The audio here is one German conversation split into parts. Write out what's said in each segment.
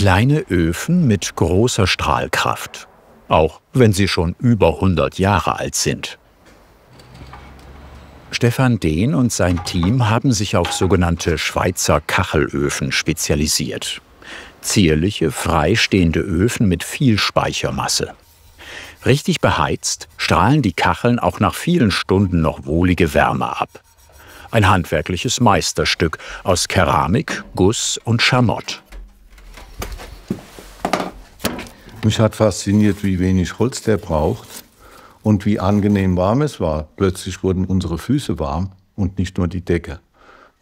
Kleine Öfen mit großer Strahlkraft, auch wenn sie schon über 100 Jahre alt sind. Stefan Dehn und sein Team haben sich auf sogenannte Schweizer Kachelöfen spezialisiert. Zierliche, freistehende Öfen mit viel Speichermasse. Richtig beheizt strahlen die Kacheln auch nach vielen Stunden noch wohlige Wärme ab. Ein handwerkliches Meisterstück aus Keramik, Guss und Schamott. Mich hat fasziniert, wie wenig Holz der braucht und wie angenehm warm es war. Plötzlich wurden unsere Füße warm und nicht nur die Decke.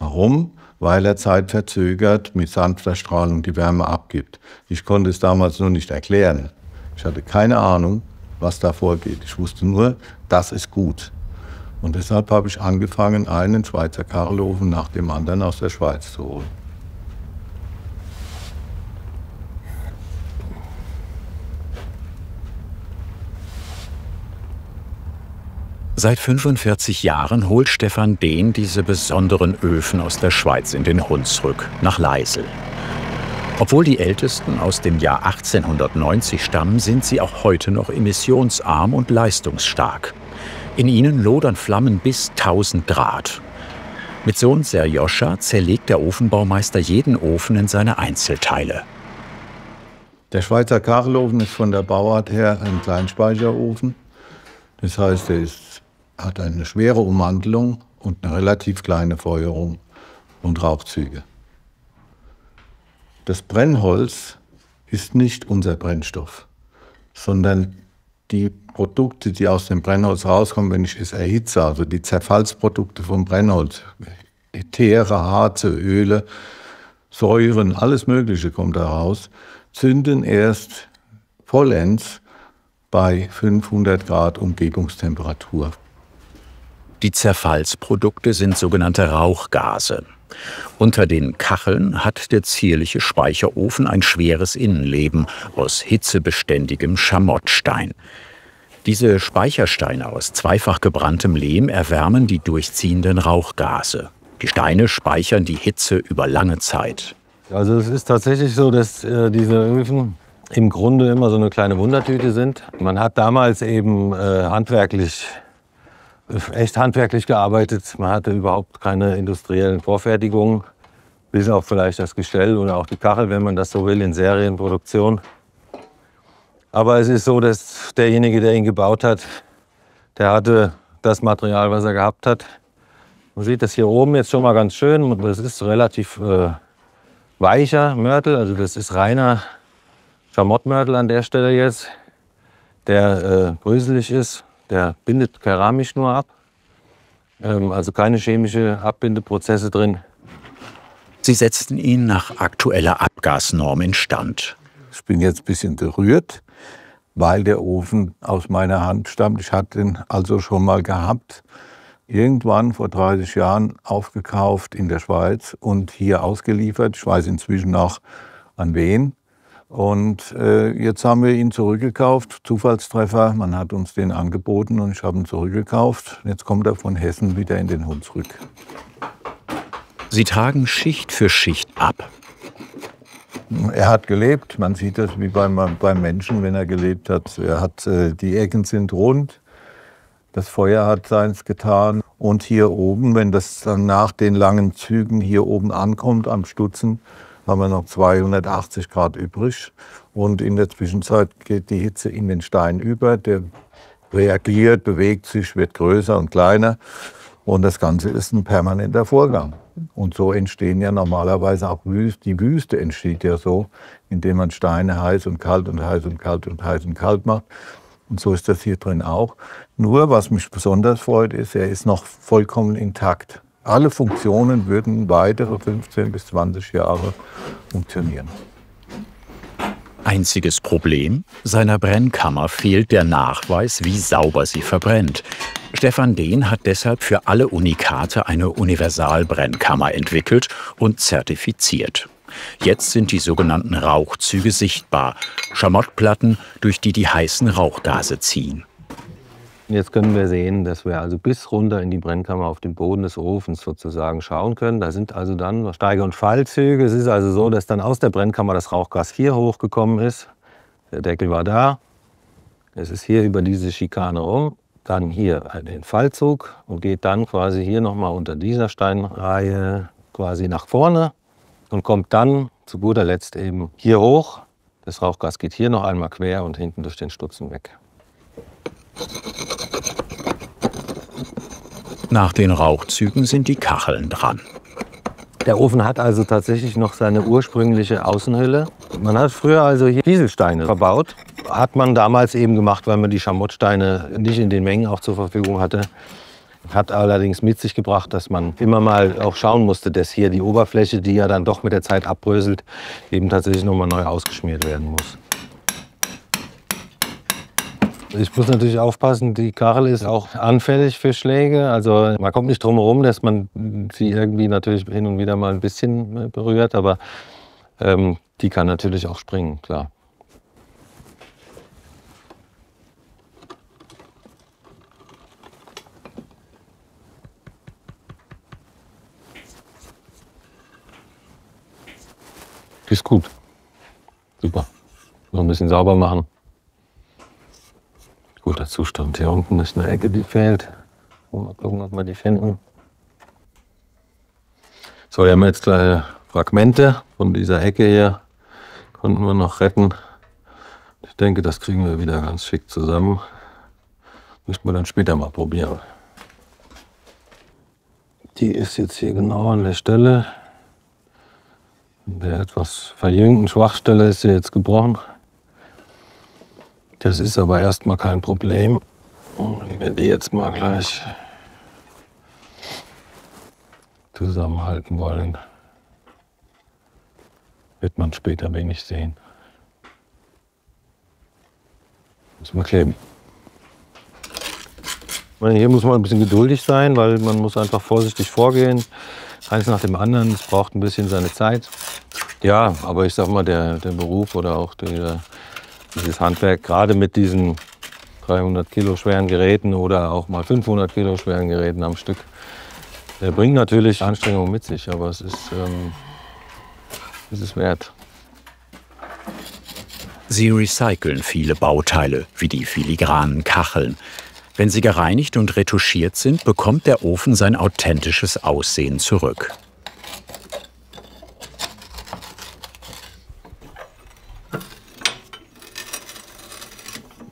Warum? Weil er zeitverzögert mit sanfter Strahlung die Wärme abgibt. Ich konnte es damals nur nicht erklären. Ich hatte keine Ahnung, was da vorgeht. Ich wusste nur, das ist gut. Und deshalb habe ich angefangen, einen Schweizer Kachelofen nach dem anderen aus der Schweiz zu holen. Seit 45 Jahren holt Stefan Dehn diese besonderen Öfen aus der Schweiz in den Hunsrück nach Leisel. Obwohl die ältesten aus dem Jahr 1890 stammen, sind sie auch heute noch emissionsarm und leistungsstark. In ihnen lodern Flammen bis 1000 Grad. Mit Sohn Serjoscha zerlegt der Ofenbaumeister jeden Ofen in seine Einzelteile. Der Schweizer Kachelofen ist von der Bauart her ein Kleinspeicherofen. Das heißt, er hat eine schwere Ummantelung und eine relativ kleine Feuerung und Rauchzüge. Das Brennholz ist nicht unser Brennstoff, sondern die Produkte, die aus dem Brennholz rauskommen, wenn ich es erhitze, also die Zerfallsprodukte vom Brennholz, Äthere, Harze, Öle, Säuren, alles Mögliche kommt da raus, zünden erst vollends bei 500 Grad Umgebungstemperatur. Die Zerfallsprodukte sind sogenannte Rauchgase. Unter den Kacheln hat der zierliche Speicherofen ein schweres Innenleben aus hitzebeständigem Schamottstein. Diese Speichersteine aus zweifach gebranntem Lehm erwärmen die durchziehenden Rauchgase. Die Steine speichern die Hitze über lange Zeit. Also es ist tatsächlich so, dass diese Öfen im Grunde immer so eine kleine Wundertüte sind. Man hat damals eben echt handwerklich gearbeitet. Man hatte überhaupt keine industriellen Vorfertigungen, bis auf vielleicht das Gestell oder auch die Kachel, wenn man das so will, in Serienproduktion. Aber es ist so, dass derjenige, der ihn gebaut hat, der hatte das Material, was er gehabt hat. Man sieht das hier oben jetzt schon mal ganz schön. Das ist relativ weicher Mörtel, also das ist reiner Schamottmörtel an der Stelle jetzt, der bröselig ist. Der bindet keramisch nur ab, also keine chemische Abbindeprozesse drin. Sie setzten ihn nach aktueller Abgasnorm instand. Ich bin jetzt ein bisschen gerührt, weil der Ofen aus meiner Hand stammt. Ich hatte ihn also schon mal gehabt, irgendwann vor 30 Jahren aufgekauft in der Schweiz und hier ausgeliefert. Ich weiß inzwischen noch an wen. Und jetzt haben wir ihn zurückgekauft, Zufallstreffer, man hat uns den angeboten und ich habe ihn zurückgekauft. Jetzt kommt er von Hessen wieder in den Hunsrück. Sie tragen Schicht für Schicht ab. Er hat gelebt, man sieht das wie beim Menschen, wenn er gelebt hat. Die Ecken sind rund, das Feuer hat seins getan. Und hier oben, wenn das dann nach den langen Zügen hier oben ankommt am Stutzen, haben wir noch 280 Grad übrig und in der Zwischenzeit geht die Hitze in den Stein über, der reagiert, bewegt sich, wird größer und kleiner und das Ganze ist ein permanenter Vorgang. Und so entstehen ja normalerweise auch die Wüste entsteht ja so, indem man Steine heiß und kalt und heiß und kalt und heiß und kalt macht. Und so ist das hier drin auch. Nur, was mich besonders freut, ist, er ist noch vollkommen intakt. Alle Funktionen würden weitere 15 bis 20 Jahre funktionieren. Einziges Problem: Seiner Brennkammer fehlt der Nachweis, wie sauber sie verbrennt. Stefan Dehn hat deshalb für alle Unikate eine Universalbrennkammer entwickelt und zertifiziert. Jetzt sind die sogenannten Rauchzüge sichtbar, Schamottplatten, durch die die heißen Rauchgase ziehen. Jetzt können wir sehen, dass wir also bis runter in die Brennkammer auf den Boden des Ofens sozusagen schauen können. Da sind also dann Steige- und Fallzüge. Es ist also so, dass dann aus der Brennkammer das Rauchgas hier hochgekommen ist. Der Deckel war da. Es ist hier über diese Schikane rum. Dann hier den Fallzug und geht dann quasi hier nochmal unter dieser Steinreihe quasi nach vorne und kommt dann zu guter Letzt eben hier hoch. Das Rauchgas geht hier noch einmal quer und hinten durch den Stutzen weg. Nach den Rauchzügen sind die Kacheln dran. Der Ofen hat also tatsächlich noch seine ursprüngliche Außenhülle. Man hat früher also hier Kieselsteine verbaut. Hat man damals eben gemacht, weil man die Schamottsteine nicht in den Mengen auch zur Verfügung hatte. Hat allerdings mit sich gebracht, dass man immer mal auch schauen musste, dass hier die Oberfläche, die ja dann doch mit der Zeit abbröselt, eben tatsächlich noch mal neu ausgeschmiert werden muss. Ich muss natürlich aufpassen, die Kachel ist auch anfällig für Schläge. Also man kommt nicht drum herum, dass man sie irgendwie natürlich hin und wieder mal ein bisschen berührt, aber die kann natürlich auch springen, klar. Ist gut. Super. Noch ein bisschen sauber machen. Guter Zustand. Hier unten ist eine Ecke, die fehlt. Mal gucken, ob wir die finden. So, hier haben wir jetzt kleine Fragmente von dieser Ecke hier. Konnten wir noch retten. Ich denke, das kriegen wir wieder ganz schick zusammen. Müssen wir dann später mal probieren. Die ist jetzt hier genau an der Stelle. An der etwas verjüngten Schwachstelle ist sie jetzt gebrochen. Das ist aber erstmal kein Problem. Wenn wir die jetzt mal gleich zusammenhalten wollen, wird man später wenig sehen. Müssen wir kleben. Hier muss man ein bisschen geduldig sein, weil man muss einfach vorsichtig vorgehen. Eins nach dem anderen, es braucht ein bisschen seine Zeit. Ja, aber ich sag mal, der Beruf oder auch dieses Handwerk, gerade mit diesen 300 Kilo schweren Geräten oder auch mal 500 Kilo schweren Geräten am Stück, der bringt natürlich Anstrengungen mit sich, aber es ist wert. Sie recyceln viele Bauteile, wie die filigranen Kacheln. Wenn sie gereinigt und retuschiert sind, bekommt der Ofen sein authentisches Aussehen zurück.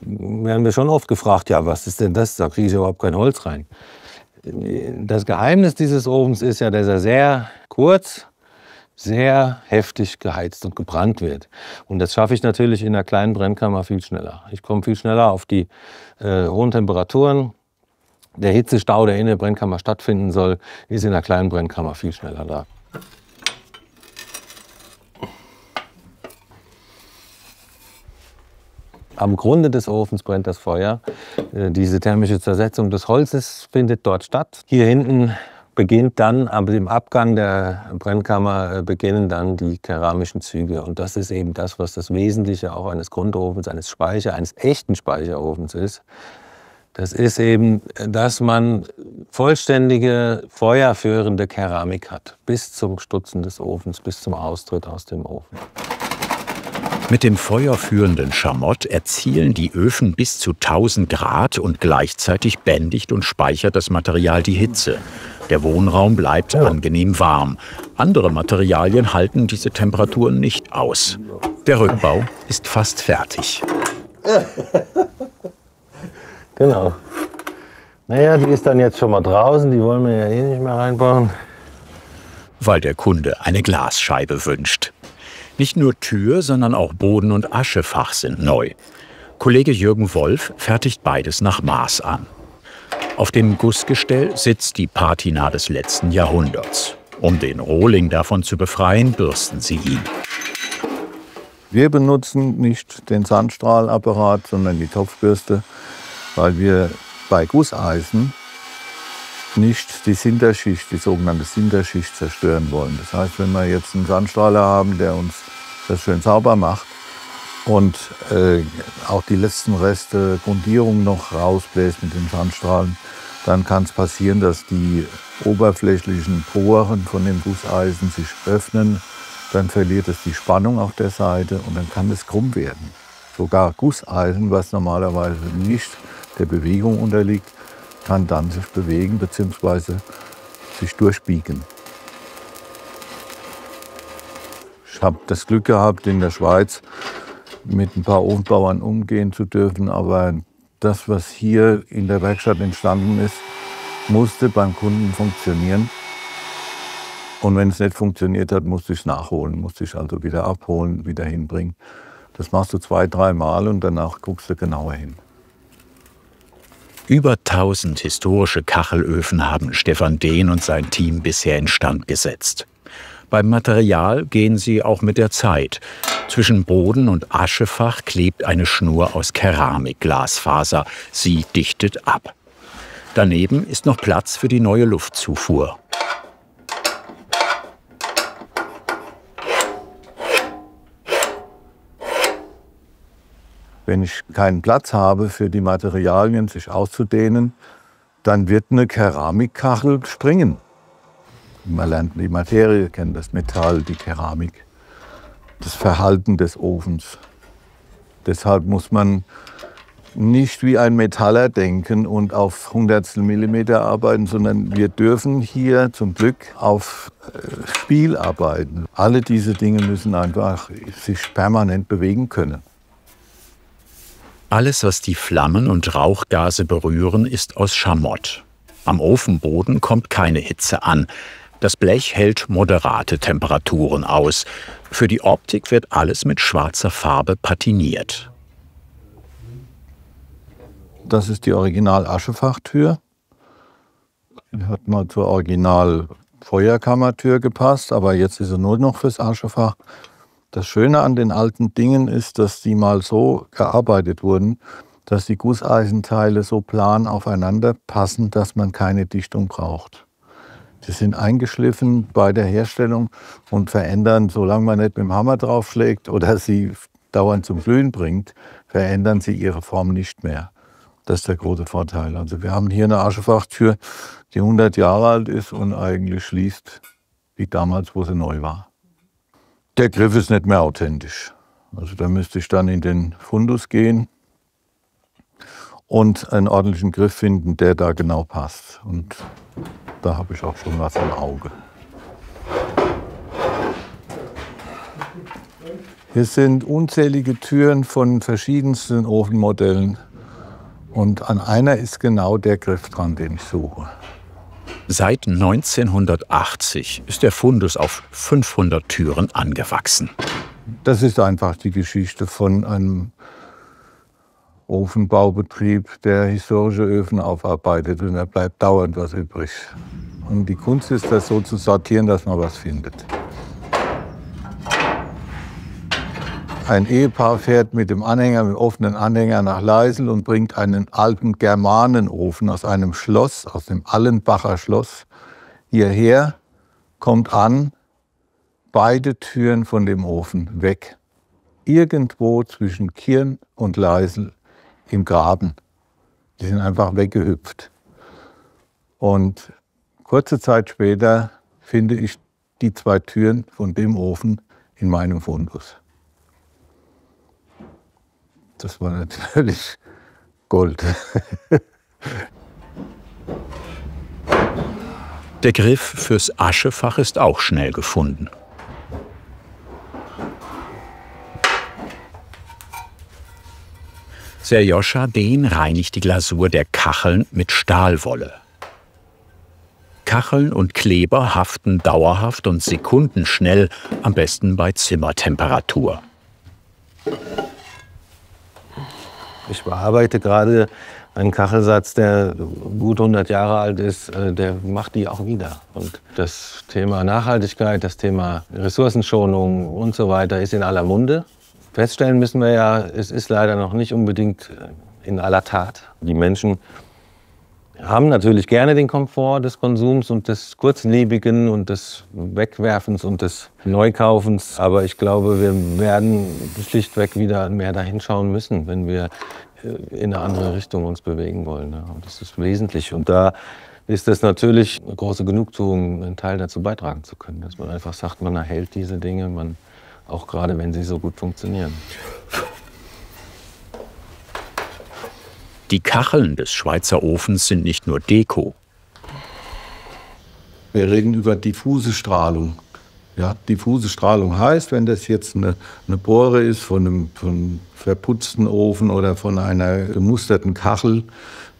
Werden wir schon oft gefragt, ja, was ist denn das? Da kriege ich überhaupt kein Holz rein. Das Geheimnis dieses Ofens ist ja, dass er sehr kurz, sehr heftig geheizt und gebrannt wird. Und das schaffe ich natürlich in einer kleinen Brennkammer viel schneller. Ich komme viel schneller auf die hohen Temperaturen. Der Hitzestau, der in der Brennkammer stattfinden soll, ist in einer kleinen Brennkammer viel schneller da. Am Grunde des Ofens brennt das Feuer. Diese thermische Zersetzung des Holzes findet dort statt. Hier hinten beginnt dann, ab dem Abgang der Brennkammer, beginnen dann die keramischen Züge. Und das ist eben das, was das Wesentliche auch eines Grundofens, eines echten Speicherofens ist. Das ist eben, dass man vollständige, feuerführende Keramik hat. Bis zum Stutzen des Ofens, bis zum Austritt aus dem Ofen. Mit dem feuerführenden Schamott erzielen die Öfen bis zu 1000 Grad und gleichzeitig bändigt und speichert das Material die Hitze. Der Wohnraum bleibt angenehm warm. Andere Materialien halten diese Temperaturen nicht aus. Der Rückbau ist fast fertig. Genau. Naja, die ist dann jetzt schon mal draußen, die wollen wir ja eh nicht mehr reinbauen. Weil der Kunde eine Glasscheibe wünscht. Nicht nur Tür, sondern auch Boden- und Aschefach sind neu. Kollege Jürgen Wolf fertigt beides nach Maß an. Auf dem Gussgestell sitzt die Patina des letzten Jahrhunderts. Um den Rohling davon zu befreien, bürsten sie ihn. Wir benutzen nicht den Sandstrahlapparat, sondern die Topfbürste, weil wir bei Gusseisen nicht die Sinterschicht, die sogenannte Sinterschicht, zerstören wollen. Das heißt, wenn wir jetzt einen Sandstrahler haben, der uns das schön sauber macht, und auch die letzten Reste Grundierung noch rausbläst mit den Sandstrahlen, dann kann es passieren, dass die oberflächlichen Poren von dem Gusseisen sich öffnen. Dann verliert es die Spannung auf der Seite und dann kann es krumm werden. Sogar Gusseisen, was normalerweise nicht der Bewegung unterliegt, kann dann sich bewegen bzw. sich durchbiegen. Ich habe das Glück gehabt, in der Schweiz mit ein paar Ofenbauern umgehen zu dürfen, aber das, was hier in der Werkstatt entstanden ist, musste beim Kunden funktionieren. Und wenn es nicht funktioniert hat, musste ich es nachholen, musste ich also wieder abholen, wieder hinbringen. Das machst du 2-, 3 Mal und danach guckst du genauer hin. Über 1000 historische Kachelöfen haben Stefan Dehn und sein Team bisher instand gesetzt. Beim Material gehen sie auch mit der Zeit. Zwischen Boden und Aschefach klebt eine Schnur aus Keramikglasfaser. Sie dichtet ab. Daneben ist noch Platz für die neue Luftzufuhr. Wenn ich keinen Platz habe für die Materialien, sich auszudehnen, dann wird eine Keramikkachel springen. Man lernt die Materie kennen, das Metall, die Keramik, das Verhalten des Ofens. Deshalb muss man nicht wie ein Metaller denken und auf Hundertstel Millimeter arbeiten, sondern wir dürfen hier zum Glück auf Spiel arbeiten. Alle diese Dinge müssen einfach sich permanent bewegen können. Alles, was die Flammen und Rauchgase berühren, ist aus Schamott. Am Ofenboden kommt keine Hitze an. Das Blech hält moderate Temperaturen aus. Für die Optik wird alles mit schwarzer Farbe patiniert. Das ist die Original-Aschefachtür. Die hat mal zur Original-Feuerkammertür gepasst, aber jetzt ist sie nur noch fürs Aschefach. Das Schöne an den alten Dingen ist, dass die mal so gearbeitet wurden, dass die Gusseisenteile so plan aufeinander passen, dass man keine Dichtung braucht. Die sind eingeschliffen bei der Herstellung und verändern, solange man nicht mit dem Hammer draufschlägt oder sie dauernd zum Glühen bringt, verändern sie ihre Form nicht mehr. Das ist der große Vorteil. Also wir haben hier eine Aschefachtür, die 100 Jahre alt ist und eigentlich schließt wie damals, wo sie neu war. Der Griff ist nicht mehr authentisch. Also da müsste ich dann in den Fundus gehen und einen ordentlichen Griff finden, der da genau passt. Und da habe ich auch schon was im Auge. Hier sind unzählige Türen von verschiedensten Ofenmodellen. Und an einer ist genau der Griff dran, den ich suche. Seit 1980 ist der Fundus auf 500 Türen angewachsen. Das ist einfach die Geschichte von einem Ofenbaubetrieb, der historische Öfen aufarbeitet und da bleibt dauernd was übrig. Und die Kunst ist, das so zu sortieren, dass man was findet. Ein Ehepaar fährt mit dem Anhänger, mit dem offenen Anhänger nach Leisel und bringt einen alten Germanenofen aus einem Schloss, aus dem Allenbacher Schloss, hierher, kommt an, beide Türen von dem Ofen weg. Irgendwo zwischen Kirn und Leisel im Graben. Die sind einfach weggehüpft. Und kurze Zeit später finde ich die 2 Türen von dem Ofen in meinem Fundus. Das war natürlich Gold. Der Griff fürs Aschefach ist auch schnell gefunden. Serjoscha Dehn reinigt die Glasur der Kacheln mit Stahlwolle. Kacheln und Kleber haften dauerhaft und sekundenschnell, am besten bei Zimmertemperatur. Ich bearbeite gerade einen Kachelsatz, der gut 100 Jahre alt ist, der macht die auch wieder. Und das Thema Nachhaltigkeit, das Thema Ressourcenschonung und so weiter ist in aller Munde. Feststellen müssen wir ja, es ist leider noch nicht unbedingt in aller Tat. Die Menschen haben natürlich gerne den Komfort des Konsums und des Kurzlebigen und des Wegwerfens und des Neukaufens. Aber ich glaube, wir werden schlichtweg wieder mehr dahin schauen müssen, wenn wir in eine andere Richtung uns bewegen wollen. Und das ist wesentlich. Und da ist es natürlich eine große Genugtuung, einen Teil dazu beitragen zu können. Dass man einfach sagt, man erhält diese Dinge, auch gerade wenn sie so gut funktionieren. Die Kacheln des Schweizer Ofens sind nicht nur Deko. Wir reden über diffuse Strahlung. Ja, diffuse Strahlung heißt, wenn das jetzt eine Bohre ist von einem verputzten Ofen oder von einer gemusterten Kachel,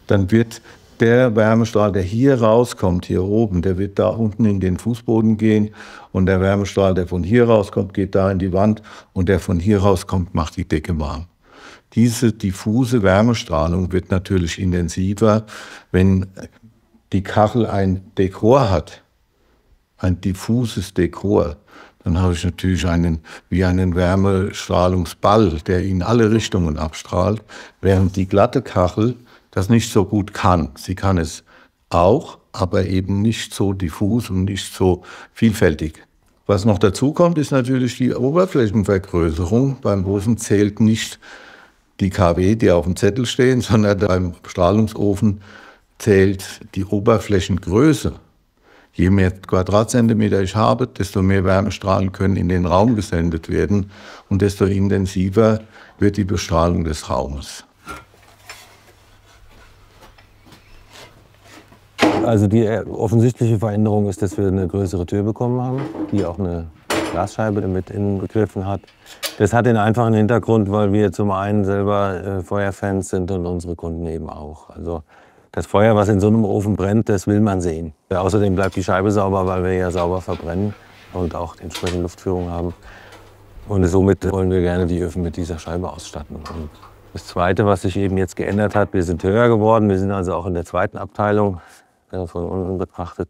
dann wird der Wärmestrahl, der hier rauskommt, hier oben, der wird da unten in den Fußboden gehen. Und der Wärmestrahl, der von hier rauskommt, geht da in die Wand. Und der von hier rauskommt, macht die Decke warm. Diese diffuse Wärmestrahlung wird natürlich intensiver, wenn die Kachel ein Dekor hat, ein diffuses Dekor. Dann habe ich natürlich wie einen Wärmestrahlungsball, der in alle Richtungen abstrahlt, während die glatte Kachel das nicht so gut kann. Sie kann es auch, aber eben nicht so diffus und nicht so vielfältig. Was noch dazu kommt, ist natürlich die Oberflächenvergrößerung. Beim Ofen zählt nicht die kW, die auf dem Zettel stehen, sondern beim Strahlungsofen zählt die Oberflächengröße. Je mehr Quadratzentimeter ich habe, desto mehr Wärmestrahlen können in den Raum gesendet werden und desto intensiver wird die Bestrahlung des Raumes. Also die offensichtliche Veränderung ist, dass wir eine größere Tür bekommen haben, die auch eine Glasscheibe mit inbegriffen hat. Das hat den einfachen Hintergrund, weil wir zum einen selber Feuerfans sind und unsere Kunden eben auch. Also das Feuer, was in so einem Ofen brennt, das will man sehen. Außerdem bleibt die Scheibe sauber, weil wir ja sauber verbrennen und auch entsprechende Luftführung haben. Und somit wollen wir gerne die Öfen mit dieser Scheibe ausstatten. Und das Zweite, was sich eben jetzt geändert hat, wir sind höher geworden. Wir sind also auch in der zweiten Abteilung, von unten betrachtet.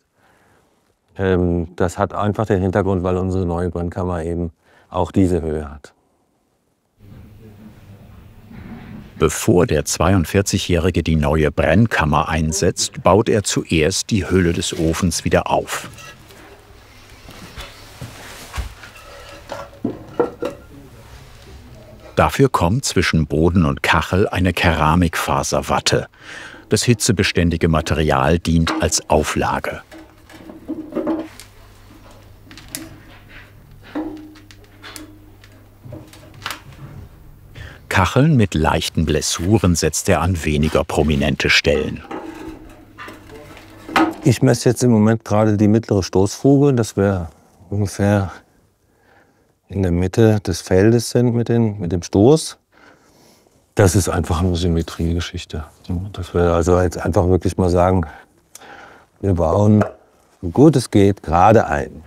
Das hat einfach den Hintergrund, weil unsere neue Brennkammer eben auch diese Höhe hat. Bevor der 42-Jährige die neue Brennkammer einsetzt, baut er zuerst die Hülle des Ofens wieder auf. Dafür kommt zwischen Boden und Kachel eine Keramikfaserwatte. Das hitzebeständige Material dient als Auflage. Kacheln mit leichten Blessuren setzt er an weniger prominente Stellen. Ich messe jetzt im Moment gerade die mittlere Stoßfuge, dass wir ungefähr in der Mitte des Feldes sind mit dem Stoß. Das ist einfach eine Symmetriegeschichte. Dass wir also jetzt einfach wirklich mal sagen, wir bauen, so gut es geht, gerade ein.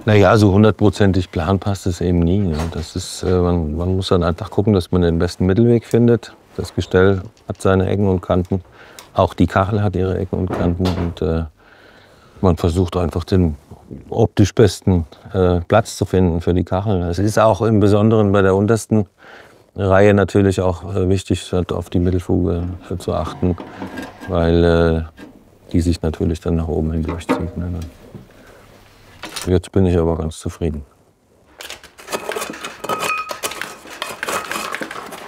Naja, so 100%ig Plan passt es eben nie. Ne? Das ist, man muss dann einfach gucken, dass man den besten Mittelweg findet. Das Gestell hat seine Ecken und Kanten. Auch die Kachel hat ihre Ecken und Kanten. Und man versucht einfach den optisch besten Platz zu finden für die Kachel. Es ist auch im Besonderen bei der untersten Reihe natürlich auch wichtig, auf die Mittelfuge zu achten, weil die sich natürlich dann nach oben hin durchzieht. Ne? Jetzt bin ich aber ganz zufrieden.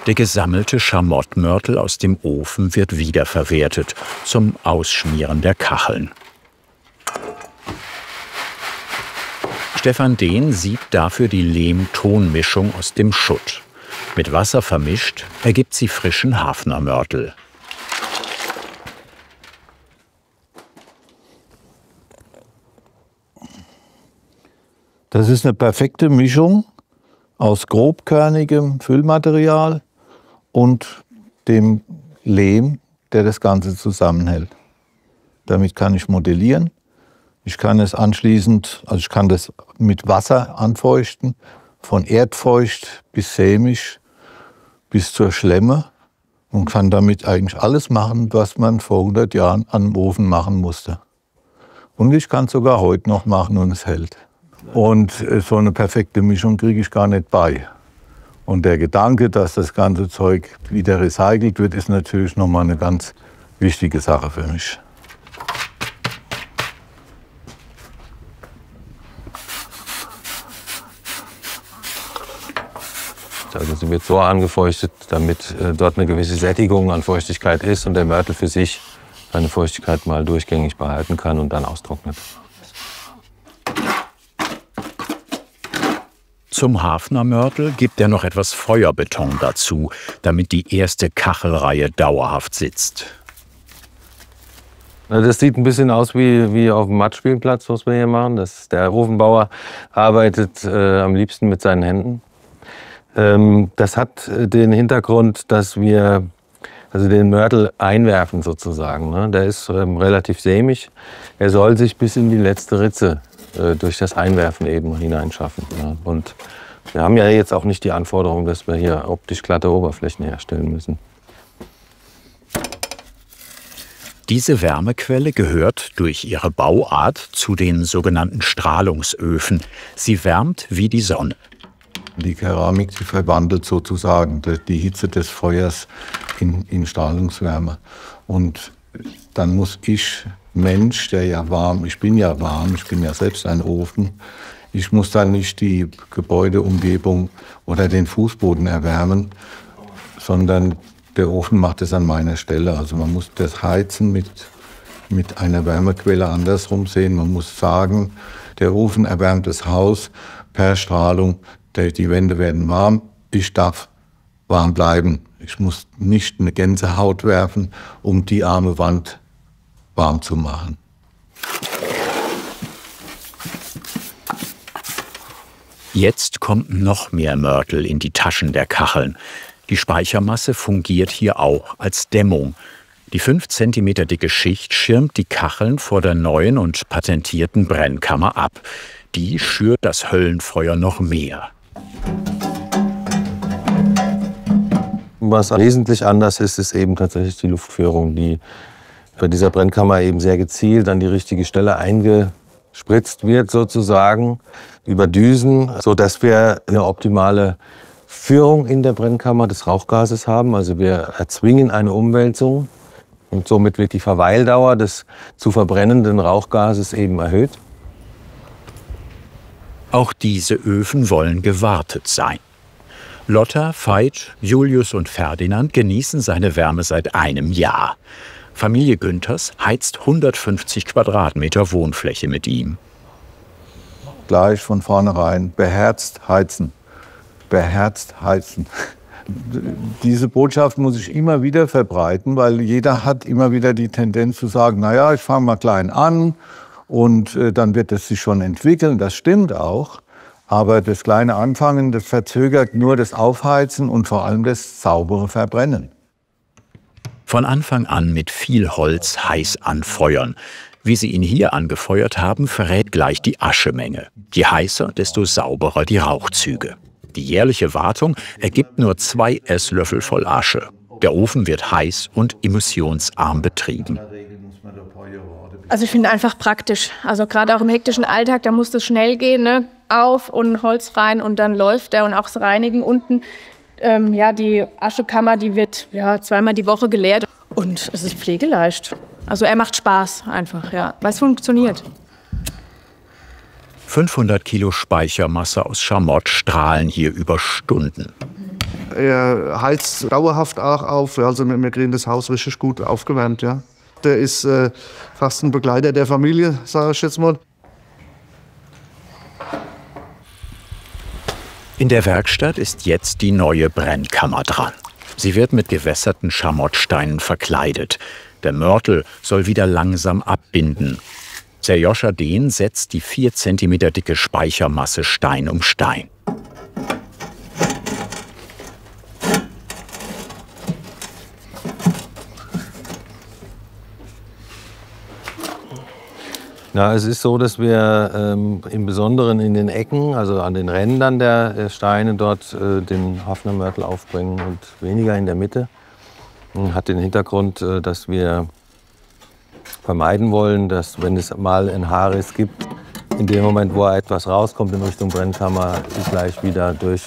Der gesammelte Schamottmörtel aus dem Ofen wird wiederverwertet zum Ausschmieren der Kacheln. Stefan Dehn siebt dafür die Lehm-Ton-Mischung aus dem Schutt. Mit Wasser vermischt ergibt sie frischen Hafnermörtel. Das ist eine perfekte Mischung aus grobkörnigem Füllmaterial und dem Lehm, der das Ganze zusammenhält. Damit kann ich modellieren. Ich kann es anschließend, also ich kann das mit Wasser anfeuchten, von erdfeucht bis sämig bis zur Schlemme und kann damit eigentlich alles machen, was man vor 100 Jahren an dem Ofen machen musste. Und ich kann es sogar heute noch machen und es hält. Und so eine perfekte Mischung kriege ich gar nicht bei. Und der Gedanke, dass das ganze Zeug wieder recycelt wird, ist natürlich nochmal eine ganz wichtige Sache für mich. Also sie wird so angefeuchtet, damit dort eine gewisse Sättigung an Feuchtigkeit ist und der Mörtel für sich seine Feuchtigkeit mal durchgängig behalten kann und dann austrocknet. Zum Hafnermörtel gibt er noch etwas Feuerbeton dazu, damit die erste Kachelreihe dauerhaft sitzt. Das sieht ein bisschen aus wie auf dem Mattspielplatz, was wir hier machen. Der Ofenbauer arbeitet am liebsten mit seinen Händen. Das hat den Hintergrund, dass wir den Mörtel einwerfen sozusagen. Ne? Der ist relativ sämig. Er soll sich bis in die letzte Ritze durch das Einwerfen eben hineinschaffen. Ja? Und wir haben ja jetzt auch nicht die Anforderung, dass wir hier optisch glatte Oberflächen herstellen müssen. Diese Wärmequelle gehört durch ihre Bauart zu den sogenannten Strahlungsöfen. Sie wärmt wie die Sonne. Die Keramik, die verwandelt sozusagen die Hitze des Feuers in Strahlungswärme. Und dann muss ich, Mensch, der ja warm, ich bin ja warm, ich bin ja selbst ein Ofen, ich muss dann nicht die Gebäudeumgebung oder den Fußboden erwärmen, sondern der Ofen macht es an meiner Stelle. Also man muss das Heizen mit einer Wärmequelle andersrum sehen. Man muss sagen, der Ofen erwärmt das Haus per Strahlung. Die Wände werden warm, ich darf warm bleiben. Ich muss nicht eine Gänsehaut werfen, um die arme Wand warm zu machen. Jetzt kommt noch mehr Mörtel in die Taschen der Kacheln. Die Speichermasse fungiert hier auch als Dämmung. Die 5 cm dicke Schicht schirmt die Kacheln vor der neuen und patentierten Brennkammer ab. Die schürt das Höllenfeuer noch mehr. Was wesentlich anders ist, ist eben tatsächlich die Luftführung, die bei dieser Brennkammer eben sehr gezielt an die richtige Stelle eingespritzt wird, sozusagen, über Düsen, sodass wir eine optimale Führung in der Brennkammer des Rauchgases haben. Also wir erzwingen eine Umwälzung und somit wird die Verweildauer des zu verbrennenden Rauchgases eben erhöht. Auch diese Öfen wollen gewartet sein. Lotta, Veit, Julius und Ferdinand genießen seine Wärme seit einem Jahr. Familie Günthers heizt 150 Quadratmeter Wohnfläche mit ihm. Gleich von vornherein beherzt heizen. Beherzt heizen. Diese Botschaft muss ich immer wieder verbreiten, weil jeder hat immer wieder die Tendenz zu sagen, naja, ich fange mal klein an und dann wird es sich schon entwickeln. Das stimmt auch. Aber das kleine Anfangen, das verzögert nur das Aufheizen und vor allem das saubere Verbrennen. Von Anfang an mit viel Holz heiß anfeuern. Wie sie ihn hier angefeuert haben, verrät gleich die Aschemenge. Je heißer, desto sauberer die Rauchzüge. Die jährliche Wartung ergibt nur 2 Esslöffel voll Asche. Der Ofen wird heiß und emissionsarm betrieben. Also ich finde einfach praktisch. Also gerade auch im hektischen Alltag, da muss das schnell gehen, ne? Auf und Holz rein und dann läuft er und auch das Reinigen unten. Die Aschekammer, die wird zweimal die Woche geleert und es ist pflegeleicht. Also er macht Spaß einfach, ja, weil es funktioniert. 500 Kilo Speichermasse aus Schamott strahlen hier über Stunden. Er heizt dauerhaft auch auf, also wir kriegen das Haus richtig gut aufgewärmt, ja. Der ist fast ein Begleiter der Familie, sage ich jetzt mal. In der Werkstatt ist jetzt die neue Brennkammer dran. Sie wird mit gewässerten Schamottsteinen verkleidet. Der Mörtel soll wieder langsam abbinden. Serjoscha Dehn setzt die 4 cm dicke Speichermasse Stein um Stein. Ja, es ist so, dass wir im Besonderen in den Ecken, also an den Rändern der Steine dort den Hafnermörtel aufbringen und weniger in der Mitte. Hat den Hintergrund, dass wir vermeiden wollen, dass, wenn es mal einen Haarriss gibt, In dem Moment, wo etwas rauskommt in Richtung Brennkammer, gleich wieder durch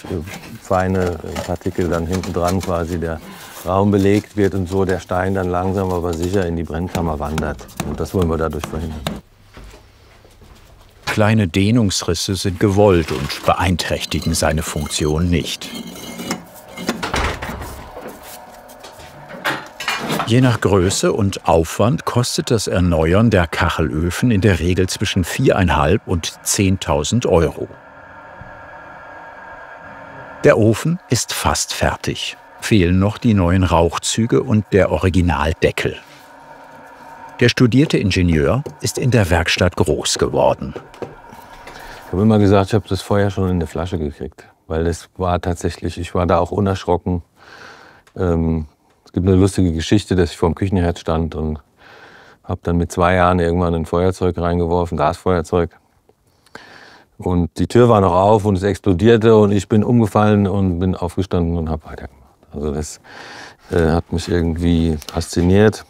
feine Partikel dann hinten dran quasi der Raum belegt wird und so der Stein dann langsam aber sicher in die Brennkammer wandert. Und das wollen wir dadurch verhindern. Kleine Dehnungsrisse sind gewollt und beeinträchtigen seine Funktion nicht. Je nach Größe und Aufwand kostet das Erneuern der Kachelöfen in der Regel zwischen 4.500 und 10.000 Euro. Der Ofen ist fast fertig. Fehlen noch die neuen Rauchzüge und der Originaldeckel. Der studierte Ingenieur ist in der Werkstatt groß geworden. Ich habe immer gesagt, ich habe das Feuer schon in der Flasche gekriegt. Weil das war tatsächlich, ich war da auch unerschrocken. Es gibt eine lustige Geschichte, dass ich vor dem Küchenherd stand und habe dann mit 2 Jahren irgendwann ein Feuerzeug reingeworfen, Gasfeuerzeug. Und die Tür war noch auf und es explodierte und ich bin umgefallen und bin aufgestanden und habe weitergemacht. Also das hat mich irgendwie fasziniert.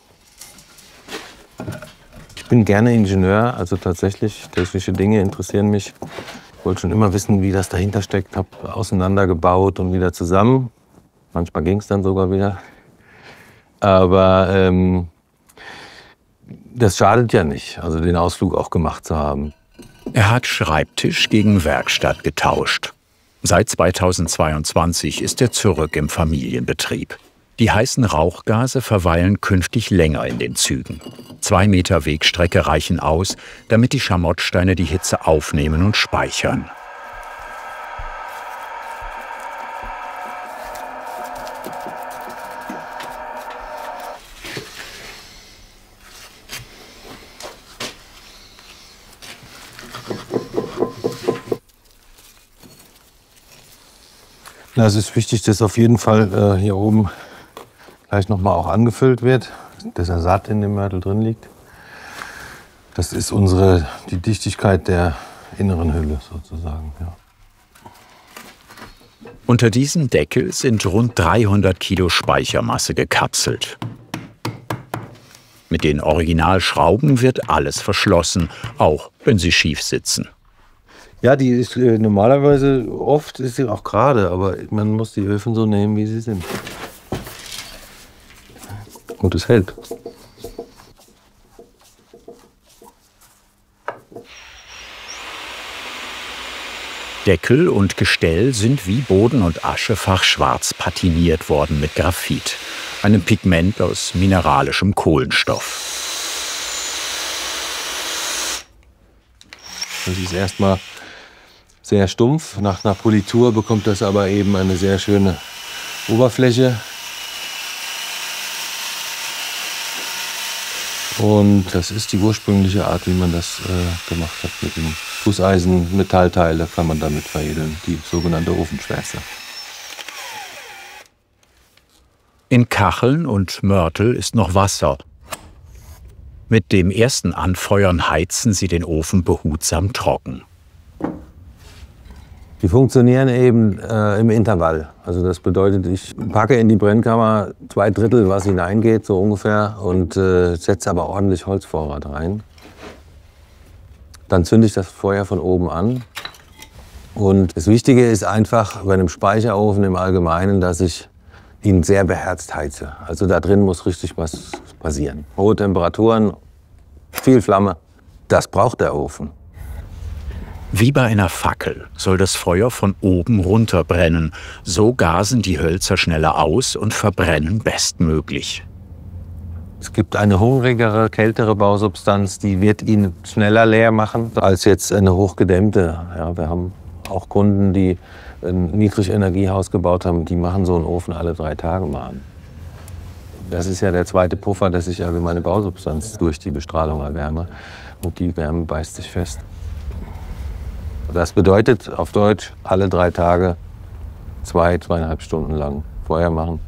Ich bin gerne Ingenieur, also tatsächlich technische Dinge interessieren mich. Ich wollte schon immer wissen, wie das dahinter steckt, habe auseinandergebaut und wieder zusammen. Manchmal ging es dann sogar wieder. Aber das schadet ja nicht, also den Ausflug auch gemacht zu haben. Er hat Schreibtisch gegen Werkstatt getauscht. Seit 2022 ist er zurück im Familienbetrieb. Die heißen Rauchgase verweilen künftig länger in den Zügen. 2 Meter Wegstrecke reichen aus, damit die Schamottsteine die Hitze aufnehmen und speichern. Na, es ist wichtig, dass auf jeden Fall hier oben gleich nochmal auch angefüllt wird, dass er satt in dem Mörtel drin liegt. Das ist die Dichtigkeit der inneren Hülle sozusagen. Ja. Unter diesem Deckel sind rund 300 Kilo Speichermasse gekapselt. Mit den Originalschrauben wird alles verschlossen, auch wenn sie schief sitzen. Ja, die ist normalerweise, oft ist sie auch gerade, aber man muss die Öfen so nehmen, wie sie sind. Und es hält. Deckel und Gestell sind wie Boden und Aschefach schwarz patiniert worden mit Graphit, einem Pigment aus mineralischem Kohlenstoff. Das ist erstmal sehr stumpf. Nach einer Politur bekommt das aber eben eine sehr schöne Oberfläche. Und das ist die ursprüngliche Art, wie man das gemacht hat. Mit dem Gusseisen-Metallteile kann man damit veredeln, die sogenannte Ofenschwärze. In Kacheln und Mörtel ist noch Wasser. Mit dem ersten Anfeuern heizen sie den Ofen behutsam trocken. Die funktionieren eben im Intervall. Also das bedeutet, ich packe in die Brennkammer 2/3, was hineingeht, so ungefähr, und setze aber ordentlich Holzvorrat rein. Dann zünde ich das Feuer von oben an. Und das Wichtige ist einfach bei einem Speicherofen im Allgemeinen, dass ich ihn sehr beherzt heize. Also da drin muss richtig was passieren. Hohe Temperaturen, viel Flamme, das braucht der Ofen. Wie bei einer Fackel soll das Feuer von oben runter brennen. So gasen die Hölzer schneller aus und verbrennen bestmöglich. Es gibt eine hungrigere, kältere Bausubstanz, die wird ihn schneller leer machen als jetzt eine hochgedämmte. Ja, wir haben auch Kunden, die ein Niedrigenergiehaus gebaut haben, die machen so einen Ofen alle 3 Tage mal an. Das ist ja der zweite Puffer, dass ich also meine Bausubstanz durch die Bestrahlung erwärme. Und die Wärme beißt sich fest. Das bedeutet auf Deutsch, alle 3 Tage 2,5 Stunden lang Feuer machen.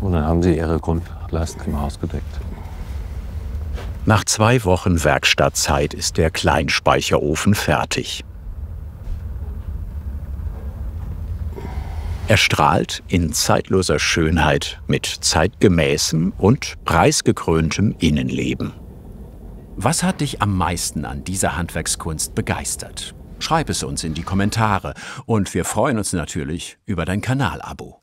Und dann haben sie ihre Grundlast im Haus gedeckt. Nach 2 Wochen Werkstattzeit ist der Kleinspeicherofen fertig. Er strahlt in zeitloser Schönheit mit zeitgemäßem und preisgekröntem Innenleben. Was hat dich am meisten an dieser Handwerkskunst begeistert? Schreib es uns in die Kommentare und wir freuen uns natürlich über dein Kanalabo.